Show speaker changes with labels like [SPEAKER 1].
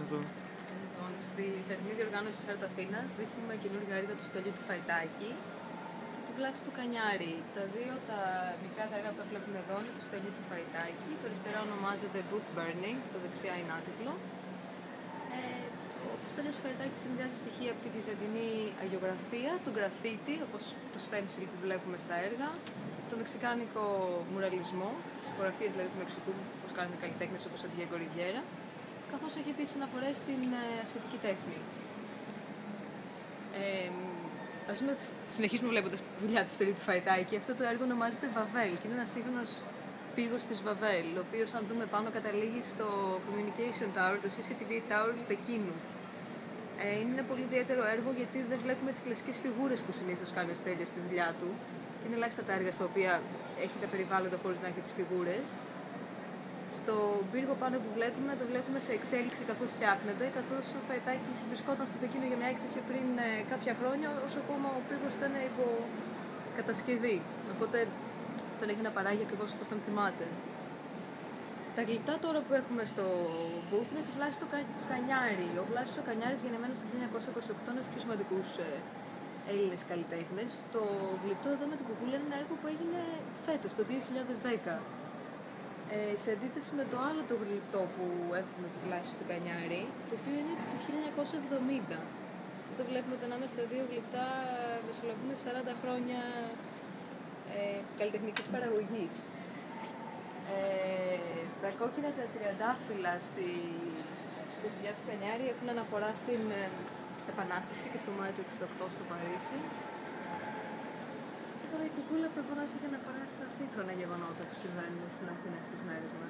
[SPEAKER 1] αυτό?
[SPEAKER 2] Λοιπόν, στη φετινή διοργάνωση της Art Αθήνας δείχνουμε καινούργια έργα του Στέλιου του Φαϊτάκη και του Βλάση του Κανιάρη. Τα δύο τα μικρά έργα που βλέπουμε εδώ είναι του Στέλιου του Φαϊτάκη. Το αριστερά ονομάζεται Book Burning, το δεξιά είναι άτιτλο. Ο Στέλιος Φαϊτάκης συνδυάζει στοιχεία από τη βυζαντινή αγιογραφία, το γραφίτι, όπως το stencil που βλέπουμε στα έργα, το μεξικάνικο μουραλισμό, τις φωτογραφίες δηλαδή του Μεξικού, όπως κάνουν οι καλλιτέχνες όπως ο Diego Rivera, καθώς έχει επίσης αναφορές στην ασιατική τέχνη. Ας πούμε, συνεχίζουμε βλέποντας τη δουλειά του Στέλιου του Φαϊτάκη. Αυτό το έργο ονομάζεται Βαβέλ και είναι ένας σύγχρονος πύργος της Βαβέλ, ο οποίος, αν δούμε πάνω, καταλήγει στο Communication Tower, το CCTV Tower του Πεκίνου. Είναι ένα πολύ ιδιαίτερο έργο γιατί δεν βλέπουμε τις κλασικές φιγούρες που συνήθως κάνει ο Στέλιος στη δουλειά του. Είναι ελάχιστα τα έργα στα οποία έχει τα περιβάλλοντα χωρίς να έχει τις φιγούρες. Στο πύργο πάνω που βλέπουμε, το βλέπουμε σε εξέλιξη καθώς φτιάχνεται, καθώς ο Φαϊτάκης βρισκόταν στο Πεκίνο για μια έκθεση πριν κάποια χρόνια, όσο ακόμα ο πύργος ήταν υπό κατασκευή. Οπότε τον έχει να παράγει ακριβώς όπως τον θυμάται. Τα γλυπτά τώρα που έχουμε στο booth είναι του Βλάση του Κανιάρη. Ο Βλάσης ο Κανιάρης, γεννημένος το 1928, είναι από τους πιο σημαντικούς Έλληνες καλλιτέχνες. Το γλυπτό εδώ με την κουκούλα είναι ένα έργο που έγινε φέτος, το 2010. Σε αντίθεση με το άλλο το γλυπτό που έχουμε του Βλάση του Κανιάρη, το οποίο είναι του 1970. Εδώ βλέπουμε ότι ανάμεσα στα δύο γλυπτά μεσολαβούν 40 χρόνια καλλιτεχνικής παραγωγής. Τα κόκκινα τα τριαντάφυλλα στη δουλειά του Κανιάρη έχουν αναφορά στην Επανάσταση και στο Μάιο του 1968 στο Παρίσι. Και τώρα η κουκούλα προφανώς έχει αναφορά στα σύγχρονα γεγονότα που συμβαίνουν στην Αθήνα στις μέρες μας.